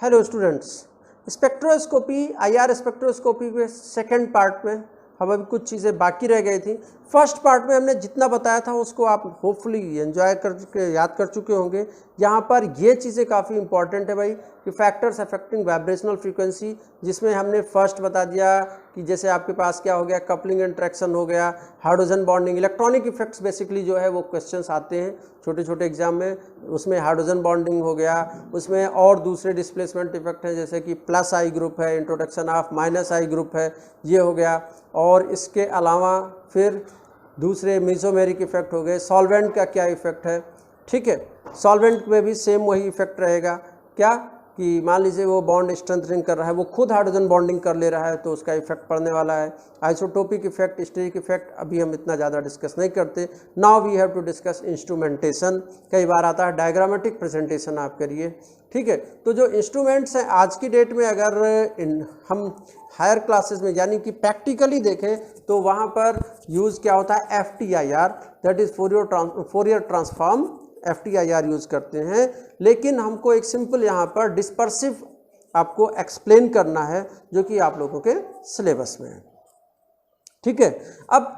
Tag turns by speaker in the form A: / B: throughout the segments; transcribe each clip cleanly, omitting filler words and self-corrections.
A: Hello students, spectroscopy IR spectroscopy के second part में हम अभी कुछ चीज़ें बाकी रह गई थी। फर्स्ट पार्ट में हमने जितना बताया था उसको आप होपफुली एंजॉय कर याद कर चुके होंगे। यहाँ पर ये चीज़ें काफ़ी इंपॉर्टेंट है भाई कि फैक्टर्स अफेक्टिंग वाइब्रेशनल फ्रीक्वेंसी, जिसमें हमने फर्स्ट बता दिया कि जैसे आपके पास क्या हो गया, कपलिंग इंट्रैक्शन हो गया, hydrogen bonding, electronic effects basically जो है वो क्वेश्चंस आते हैं छोटे छोटे एग्जाम में। उसमें हाइड्रोजन बॉन्डिंग हो गया, उसमें और दूसरे डिस्प्लेसमेंट इफेक्ट हैं जैसे कि प्लस आई ग्रुप है, introduction of minus I group है, ये हो गया। और इसके अलावा फिर दूसरे मेसोमेरिक इफेक्ट हो गए। सॉल्वेंट का क्या इफेक्ट है, ठीक है, सॉल्वेंट में भी सेम वही इफेक्ट रहेगा, क्या कि मान लीजिए वो बॉन्ड स्ट्रेंथनिंग कर रहा है, वो खुद हाइड्रोजन बॉन्डिंग कर ले रहा है तो उसका इफेक्ट पड़ने वाला है। आइसोटोपिक इफेक्ट, स्टेरिक इफेक्ट अभी हम इतना ज़्यादा डिस्कस नहीं करते। Now we have to discuss instrumentation. कई बार आता है डायग्रामेटिक प्रेजेंटेशन आप करिए, ठीक है। तो जो इंस्ट्रूमेंट्स हैं आज की डेट में, अगर हम हायर क्लासेस में यानी कि प्रैक्टिकली देखें तो वहाँ पर यूज़ क्या होता है, FTIR, that is Fourier transform, FTIR use करते हैं। लेकिन हमको एक सिंपल यहाँ पर डिस्पर्सिव आपको एक्सप्लेन करना है जो कि आप लोगों के सिलेबस में है, ठीक है। अब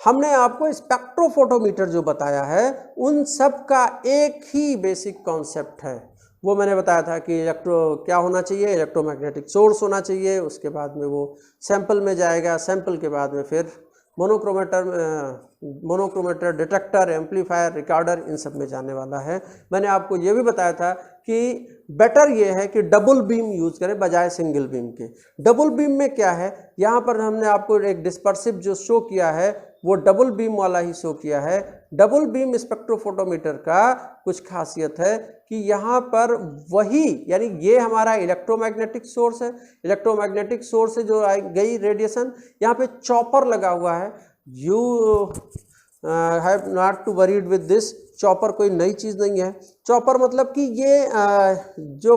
A: हमने आपको स्पेक्ट्रोफोटोमीटर जो बताया है उन सब का एक ही बेसिक कॉन्सेप्ट है। वो मैंने बताया था कि क्या होना चाहिए, इलेक्ट्रोमैग्नेटिक सोर्स होना चाहिए, उसके बाद में वो सैंपल में जाएगा, सैंपल के बाद में फिर मोनोक्रोमेटर, डिटेक्टर, एम्पलीफायर, रिकॉर्डर, इन सब में जाने वाला है। मैंने आपको ये भी बताया था कि बेटर ये है कि डबल बीम यूज़ करें बजाय सिंगल बीम के। डबल बीम में क्या है, यहाँ पर हमने आपको एक डिस्पर्सिव जो शो किया है वो डबल बीम वाला ही शो किया है। डबल बीम स्पेक्ट्रोफोटोमीटर का कुछ खासियत है कि यहाँ पर वही, यानी ये हमारा इलेक्ट्रोमैग्नेटिक सोर्स है, इलेक्ट्रोमैग्नेटिक सोर्स से जो गई रेडिएशन, यहाँ पे चॉपर लगा हुआ है। You have not to worried with this. Chopper कोई नई चीज़ नहीं है। चॉपर मतलब कि ये जो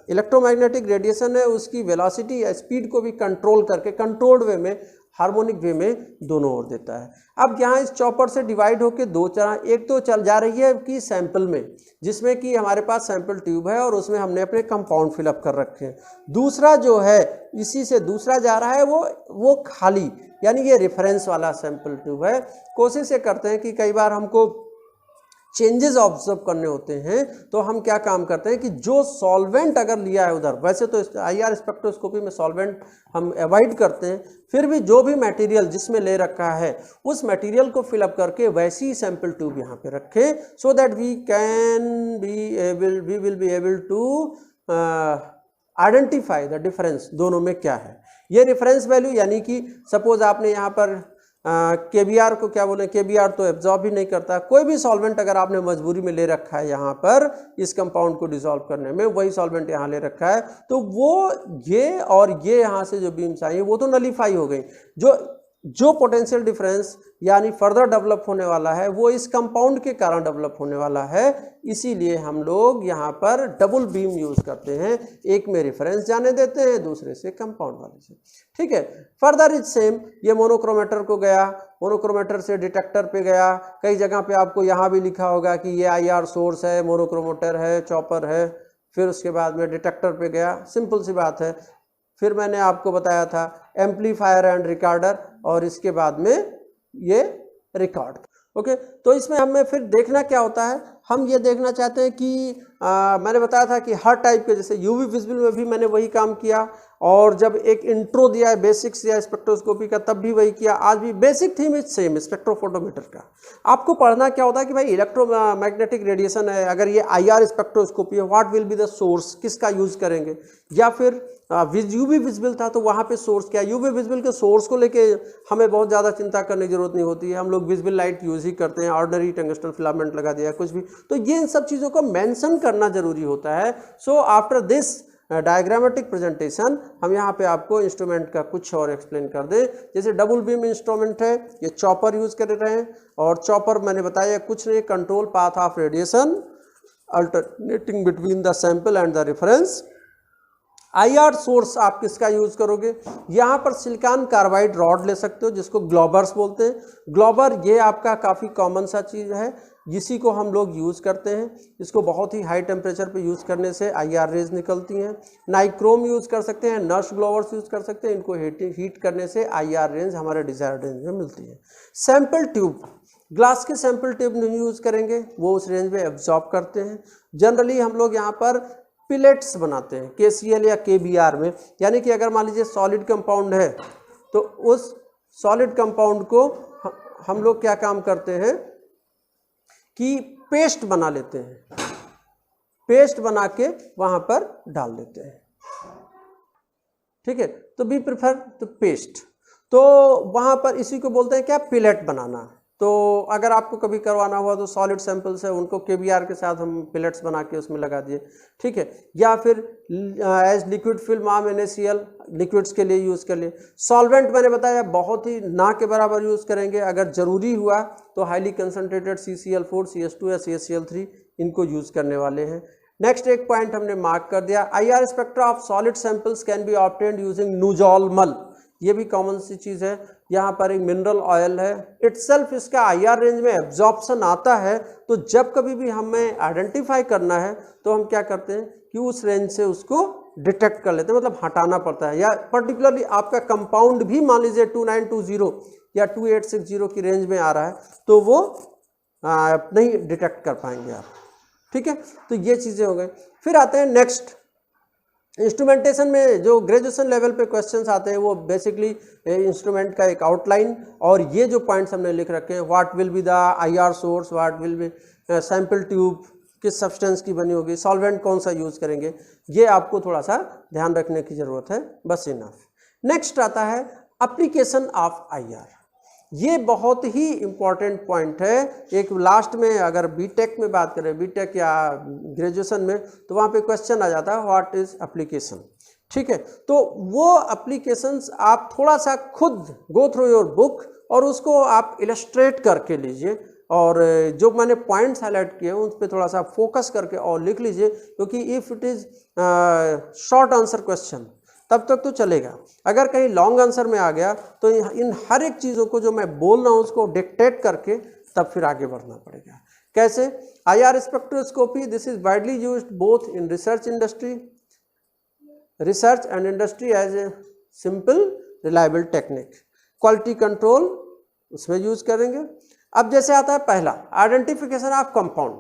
A: इलेक्ट्रोमैग्नेटिक रेडिएशन है उसकी वेलोसिटी या स्पीड को भी कंट्रोल करके कंट्रोल्ड वे में, हार्मोनिक वे में दोनों ओर देता है। अब यहाँ इस चॉपर से डिवाइड होकर दो चरण, एक तो चल जा रही है कि सैंपल में, जिसमें कि हमारे पास सैंपल ट्यूब है और उसमें हमने अपने कंपाउंड फिलअप कर रखे हैं। दूसरा जो है इसी से दूसरा जा रहा है वो खाली, यानी ये रेफरेंस वाला सैंपल ट्यूब है। कोशिश ये करते हैं कि कई बार हमको चेंजेस ऑब्जर्व करने होते हैं तो हम क्या काम करते हैं कि जो सॉल्वेंट अगर लिया है उधर, वैसे तो आईआर स्पेक्ट्रोस्कोपी में सॉल्वेंट हम अवॉइड करते हैं, फिर भी जो भी मटेरियल जिसमें ले रखा है उस मटेरियल को फिलअप करके वैसी सैंपल ट्यूब यहाँ पे रखें, so that we will be able to identify the difference दोनों में क्या है। ये रेफरेंस वैल्यू, यानी कि सपोज आपने यहाँ पर KBR को क्या बोले, KBR तो एब्जॉर्ब ही नहीं करता। कोई भी सॉल्वेंट अगर आपने मजबूरी में ले रखा है यहाँ पर इस कंपाउंड को डिसॉल्व करने में, वही सॉल्वेंट यहाँ ले रखा है, तो वो ये और ये यहाँ से जो बीम्स आई वो तो नलीफाई हो गई। जो पोटेंशियल डिफरेंस यानी फर्दर डेवलप होने वाला है वो इस कंपाउंड के कारण डेवलप होने वाला है। इसीलिए हम लोग यहाँ पर डबल बीम यूज करते हैं, एक में रेफरेंस जाने देते हैं, दूसरे से कंपाउंड वाले से, ठीक है। फर्दर इज सेम, ये मोनोक्रोमेटर को गया, मोनोक्रोमेटर से डिटेक्टर पे गया। कई जगह पे आपको यहाँ भी लिखा होगा कि ये IR सोर्स है, मोनोक्रोमेटर है, चॉपर है, फिर उसके बाद में डिटेक्टर पे गया, सिंपल सी बात है। फिर मैंने आपको बताया था एम्पलीफायर एंड रिकॉर्डर, और इसके बाद में ये रिकॉर्ड, ओके। तो इसमें हमें फिर देखना क्या होता है, हम ये देखना चाहते हैं कि मैंने बताया था कि हर टाइप के, जैसे यूवी विजिबल में भी मैंने वही काम किया, और जब एक इंट्रो दिया है बेसिक्स या स्पेक्ट्रोस्कोपी का तब भी वही किया। आज भी basic theme is same, spectrophotometer का। आपको पढ़ना क्या होता है कि भाई इलेक्ट्रोमैग्नेटिक रेडिएशन है, अगर ये IR स्पेक्ट्रोस्कोपी है, what will be the source, किसका यूज करेंगे, या फिर यूवी विजिबल था तो वहाँ पे सोर्स क्या है। यूवी विजिबल के सोर्स को लेके हमें बहुत ज़्यादा चिंता करने की जरूरत नहीं होती है, हम लोग विजिबल लाइट यूज ही करते हैं, ऑर्डिनरी टंगस्टन फिलामेंट लगा दिया कुछ भी, तो ये इन सब चीज़ों को मेंशन करना जरूरी होता है। So after this diagrammatic presentation हम यहाँ पे आपको इंस्ट्रूमेंट का कुछ और एक्सप्लेन कर दें। जैसे डबल बीम इंस्ट्रूमेंट है, ये चॉपर यूज कर रहे हैं, और चॉपर मैंने बताया कुछ नहीं, control path of radiation alternating between the sample and the reference. IR source आप किसका यूज करोगे, यहाँ पर सिलिकॉन कार्बाइड रॉड ले सकते हो जिसको ग्लोबर्स बोलते हैं। ग्लोबर ये आपका काफ़ी कॉमन सा चीज़ है। इसी को हम लोग यूज़ करते हैं। इसको बहुत ही हाई टेम्परेचर पे यूज़ करने से IR रेज निकलती हैं। नाइक्रोम यूज़ कर सकते हैं, नर्स ग्लोवर्स यूज़ कर सकते हैं, इनको हीट करने से IR रेंज हमारे डिजायर्ड रेंज में मिलती है। सैंपल ट्यूब, ग्लास के सैंपल ट्यूब नहीं यूज़ करेंगे, वो उस रेंज में एब्जॉर्ब करते हैं। जनरली हम लोग यहाँ पर पिलेट्स बनाते हैं KCl या KBr में, यानी कि अगर मान लीजिए सॉलिड कंपाउंड है तो उस सॉलिड कंपाउंड को हम लोग क्या काम करते हैं कि पेस्ट बना लेते हैं, पेस्ट बना के वहां पर डाल देते हैं। ठीक है, तो बी प्रेफर तो पेस्ट, तो वहां पर इसी को बोलते हैं क्या, पिलेट बनाना। तो अगर आपको कभी करवाना हुआ तो सॉलिड सैंपल्स है उनको KBr के साथ हम पिलेट्स बना के उसमें लगा दिए। ठीक है, या फिर एज लिक्विड फिल्म आम NaCl लिक्विड्स के लिए यूज़ कर लिए। सॉल्वेंट मैंने बताया बहुत ही ना के बराबर यूज़ करेंगे, अगर ज़रूरी हुआ तो हाईली कंसनट्रेटेड CCl4, CH2 या CaCl3 इनको यूज़ करने वाले हैं। नेक्स्ट एक पॉइंट हमने मार्क कर दिया, IR spectra of solid samples can be obtained using nujol mull. ये भी कॉमन सी चीज़ है। यहाँ पर एक मिनरल ऑयल है, इटसेल्फ इसका IR रेंज में एब्जॉर्प्शन आता है, तो जब कभी भी हमें आइडेंटिफाई करना है तो हम क्या करते हैं कि उस रेंज से उसको डिटेक्ट कर लेते हैं, मतलब हटाना पड़ता है। या पर्टिकुलरली आपका कंपाउंड भी मान लीजिए 2920 या 2860 की रेंज में आ रहा है तो वो नहीं डिटेक्ट कर पाएंगे आप। ठीक है, तो ये चीज़ें हो गई। फिर आते हैं नेक्स्ट, इंस्ट्रूमेंटेशन में जो ग्रेजुएशन लेवल पे क्वेश्चंस आते हैं वो बेसिकली इंस्ट्रूमेंट का एक आउटलाइन और ये जो पॉइंट्स हमने लिख रखे हैं, what will be the IR source, what will be sample tube किस सब्सटेंस की बनी होगी, सॉल्वेंट कौन सा यूज़ करेंगे, ये आपको थोड़ा सा ध्यान रखने की ज़रूरत है, बस इनफ। नेक्स्ट आता है एप्लीकेशन ऑफ IR। ये बहुत ही इम्पॉर्टेंट पॉइंट है। एक लास्ट में अगर बीटेक में बात करें, बीटेक या ग्रेजुएशन में, तो वहाँ पे क्वेश्चन आ जाता है व्हाट इज एप्लीकेशन। ठीक है, तो वो एप्लीकेशंस आप थोड़ा सा खुद गो थ्रू योर बुक और उसको आप इलस्ट्रेट करके लीजिए और जो मैंने पॉइंट्स हाईलाइट किए उन पर थोड़ा सा फोकस करके और लिख लीजिए, क्योंकि if it is short answer question तब तक तो चलेगा, अगर कहीं लॉन्ग आंसर में आ गया तो इन हर एक चीज़ों को जो मैं बोल रहा हूँ उसको डिक्टेट करके तब फिर आगे बढ़ना पड़ेगा। कैसे? IR spectroscopy, this is widely used both in research and industry as a simple reliable technique. Quality control उसमें यूज करेंगे। अब जैसे आता है पहला, आइडेंटिफिकेशन ऑफ कंपाउंड।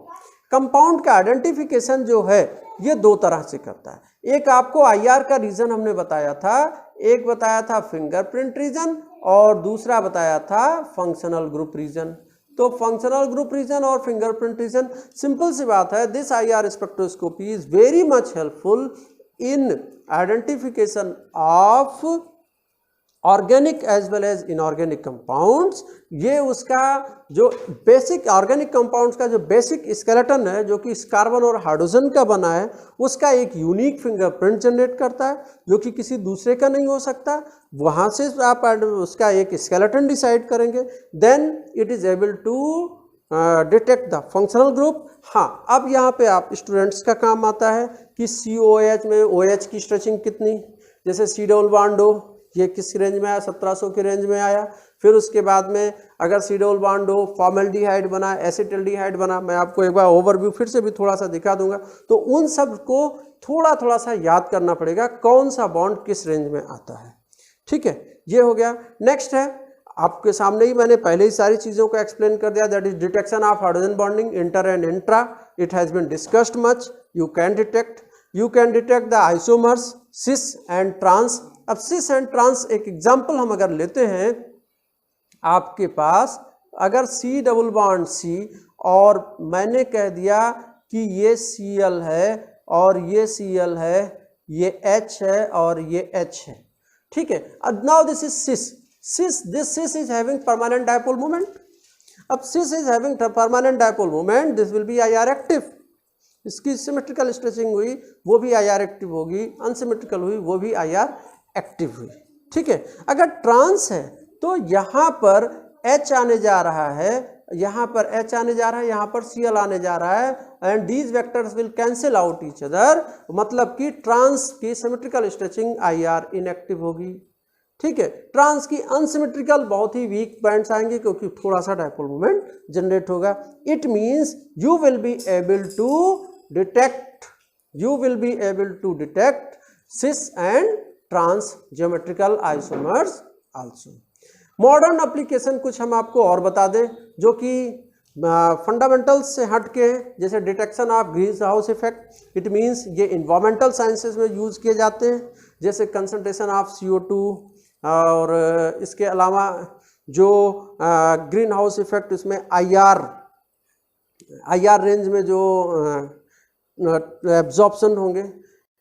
A: कंपाउंड का आइडेंटिफिकेशन जो है ये दो तरह से करता है। एक आपको IR का रीजन हमने बताया था, एक बताया था फिंगरप्रिंट रीजन और दूसरा बताया था फंक्शनल ग्रुप रीजन। तो फंक्शनल ग्रुप रीजन और फिंगरप्रिंट रीजन, सिंपल सी बात है, this IR spectroscopy is very much helpful in identification of organic as well as inorganic compounds. ये उसका जो बेसिक ऑर्गेनिक कंपाउंड्स का जो बेसिक स्केलेटन है जो कि कार्बन और हाइड्रोजन का बना है, उसका एक यूनिक फिंगरप्रिंट जनरेट करता है जो कि किसी दूसरे का नहीं हो सकता। वहाँ से आप उसका एक स्केलेटन डिसाइड करेंगे, then it is able to detect the functional group. हाँ, अब यहाँ पे आप स्टूडेंट्स का काम आता है कि COH में OH की स्ट्रेचिंग कितनी, जैसे C डबल बॉन्ड हो, ये किस रेंज में आया, 1700 के रेंज में आया। फिर उसके बाद में अगर C डबल बॉन्ड हो, फॉर्मेल्डिहाइड बना, एसिटल्डिहाइड बना, मैं आपको एक बार ओवरव्यू फिर से भी थोड़ा सा दिखा दूंगा, तो उन सब को थोड़ा थोड़ा सा याद करना पड़ेगा कौन सा बॉन्ड किस रेंज में आता है। ठीक है, ये हो गया। नेक्स्ट है, आपके सामने ही मैंने पहले ही सारी चीज़ों को एक्सप्लेन कर दिया, that is detection of hydrogen bonding inter and intra. It has been discussed much. You can detect the isomers cis and trans. अब सिस एंड ट्रांस एक एग्जाम्पल हम अगर लेते हैं, आपके पास अगर C डबल बॉन्ड C और मैंने कह दिया कि ये Cl है और ये Cl है, ये H है और ये H है, ठीक है। Now this is cis, this cis is having permanent dipole moment. अब cis is having permanent dipole moment, this will be IR active. इसकी सिमेट्रिकल स्ट्रेचिंग हुई वो भी IR एक्टिव होगी, अनसिमेट्रिकल हुई वो भी IR एक्टिव हुई, ठीक है। अगर ट्रांस है तो यहाँ पर H आने जा रहा है, यहाँ पर H आने जा रहा है, यहाँ पर Cl आने जा रहा है, and these vectors will cancel out each other. मतलब कि ट्रांस की सिमेट्रिकल स्ट्रेचिंग IR इनएक्टिव होगी, ठीक है। ट्रांस की अनसिमेट्रिकल बहुत ही वीक बैंड्स आएंगे क्योंकि थोड़ा सा डायपोल मोमेंट जनरेट होगा। It means you will be able to detect cis and trans geometrical isomers also. Modern application कुछ हम आपको और बता दें जो कि फंडामेंटल्स से हट के हैं, जैसे detection of green house effect. It means ये इन्वायरमेंटल साइंसेज में यूज किए जाते हैं, जैसे कंसंट्रेशन ऑफ CO2 और इसके अलावा जो ग्रीन हाउस इफेक्ट उसमें IR रेंज में जो एब्जॉर्प्शन होंगे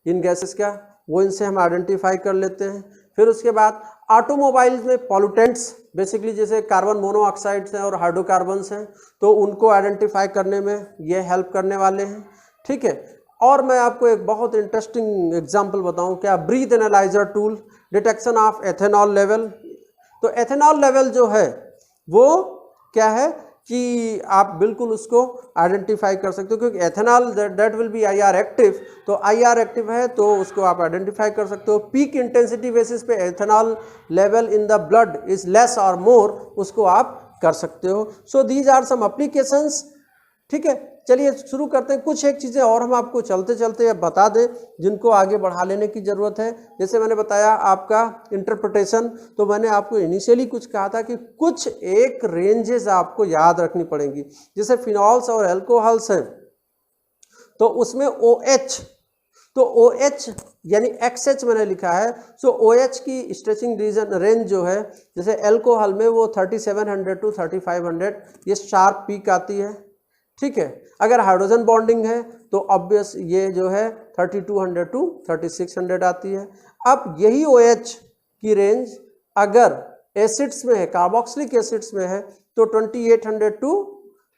A: इन गैसेस का, वो इनसे हम आइडेंटिफाई कर लेते हैं। फिर उसके बाद ऑटोमोबाइल्स में पॉल्यूटेंट्स बेसिकली जैसे कार्बन मोनोऑक्साइड्स हैं और हाइड्रोकार्बन्स हैं, तो उनको आइडेंटिफाई करने में ये हेल्प करने वाले हैं, ठीक है। और मैं आपको एक बहुत इंटरेस्टिंग एग्जांपल बताऊं, क्या breath analyser tool, detection of ethanol level. तो एथेनॉल लेवल जो है वो क्या है कि आप बिल्कुल उसको आइडेंटिफाई कर सकते हो, क्योंकि ethanol that will be IR active, तो IR एक्टिव है तो उसको आप आइडेंटिफाई कर सकते हो। पीक इंटेंसिटी बेसिस पे ethanol level in the blood is less और मोर, उसको आप कर सकते हो। So these are some applications, ठीक है। चलिए शुरू करते हैं। कुछ एक चीज़ें और हम आपको चलते चलते अब बता दें जिनको आगे बढ़ा लेने की ज़रूरत है। जैसे मैंने बताया आपका इंटरप्रिटेशन, तो मैंने आपको इनिशियली कुछ कहा था कि कुछ एक रेंजेस आपको याद रखनी पड़ेंगी। जैसे फिनॉल्स और एल्कोहल्स हैं तो उसमें OH, तो OH यानी XH मैंने लिखा है, सो OH की स्ट्रेचिंग रीजन रेंज जो है, जैसे एल्कोहल में वो 3700 to 3500 ये शार्प पीक आती है, ठीक है। अगर हाइड्रोजन बॉन्डिंग है तो ऑब्वियस ये जो है 3200 to 3600 आती है। अब यही OH की रेंज अगर एसिड्स में है, कार्बोक्सिलिक एसिड्स में है, तो 2800 to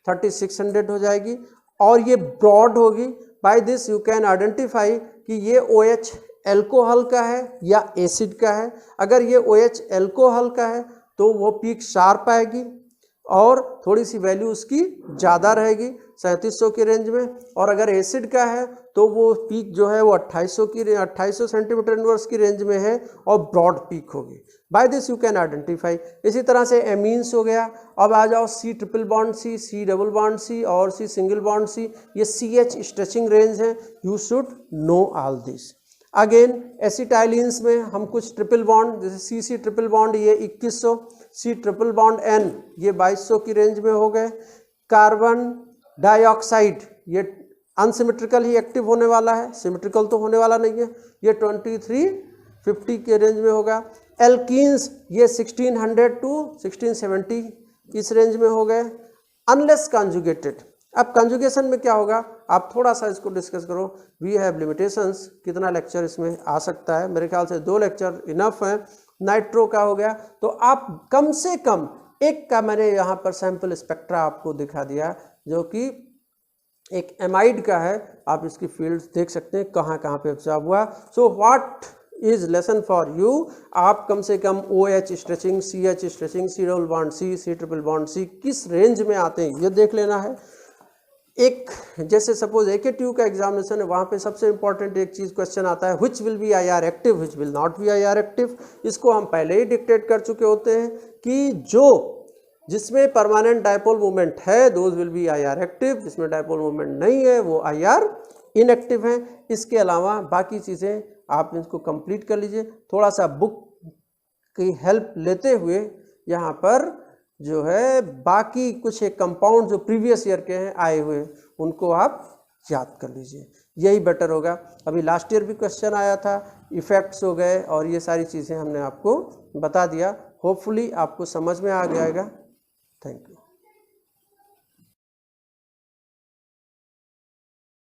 A: 3600 हो जाएगी और ये ब्रॉड होगी। By this you can identify कि ये OH एल्कोहल का है या एसिड का है। अगर ये OH एल्कोहल का है तो वो पीक शार्प आएगी और थोड़ी सी वैल्यू उसकी ज़्यादा रहेगी 3700 की रेंज में, और अगर एसिड का है तो वो पीक जो है वो 2800 सेंटीमीटर इनवर्स की रेंज में है और ब्रॉड पीक होगी। By this you can identify. इसी तरह से एमीन्स हो गया। अब आ जाओ C triple bond C, C double bond C और C सिंगल बॉन्ड C, ये CH स्ट्रेचिंग रेंज है। You should know all this. Again acetylenes में हम कुछ ट्रिपल बॉन्ड, जैसे CC ट्रिपल बॉन्ड ये 2100, C ट्रिपल बॉन्ड N ये 2200 की रेंज में हो गए। कार्बन डाइऑक्साइड ये अनसिमेट्रिकल ही एक्टिव होने वाला है, सिमेट्रिकल तो होने वाला नहीं है, ये 2350 के रेंज में होगा। एल्कीन्स ये 1600 to 1670 इस रेंज में हो गए, अनलेस कॉन्जुगेटेड। अब कंजुगेशन में क्या होगा, आप थोड़ा सा इसको डिस्कस करो। वी हैव लिमिटेशंस, कितना लेक्चर इसमें आ सकता है, मेरे ख्याल से 2 लेक्चर इनफ है। नाइट्रो का हो गया, तो आप कम से कम एक का मैंने यहाँ पर सैंपल स्पेक्ट्रा आपको दिखा दिया जो कि एक एमाइड का है। आप इसकी फील्ड्स देख सकते हैं कहाँ कहाँ पे ऑब्जर्व हुआ। So what is lesson for you, आप कम से कम OH stretching, CH stretching, C double bond C, C triple bond C किस रेंज में आते हैं ये देख लेना है। एक जैसे सपोज AK का एग्जामिनेशन है, वहाँ पे सबसे इंपॉर्टेंट एक चीज़ क्वेश्चन आता है, which will be IR active, which will not be IR active. इसको हम पहले ही डिक्टेट कर चुके होते हैं कि जो जिसमें परमानेंट डायपोल मूवमेंट है those will be IR active, जिसमें डायपोल मूवमेंट नहीं है वो IR इनएक्टिव है। इसके अलावा बाकी चीज़ें आप इसको कंप्लीट कर लीजिए, थोड़ा सा बुक की हेल्प लेते हुए यहाँ पर जो है बाकी कुछ एक कंपाउंड जो प्रीवियस ईयर के हैं आए हुए उनको आप याद कर लीजिए, यही बेटर होगा। अभी लास्ट ईयर भी क्वेश्चन आया था, इफेक्ट्स हो गए और ये सारी चीज़ें हमने आपको बता दिया। होपफुली आपको समझ में आ जाएगा। Thank you.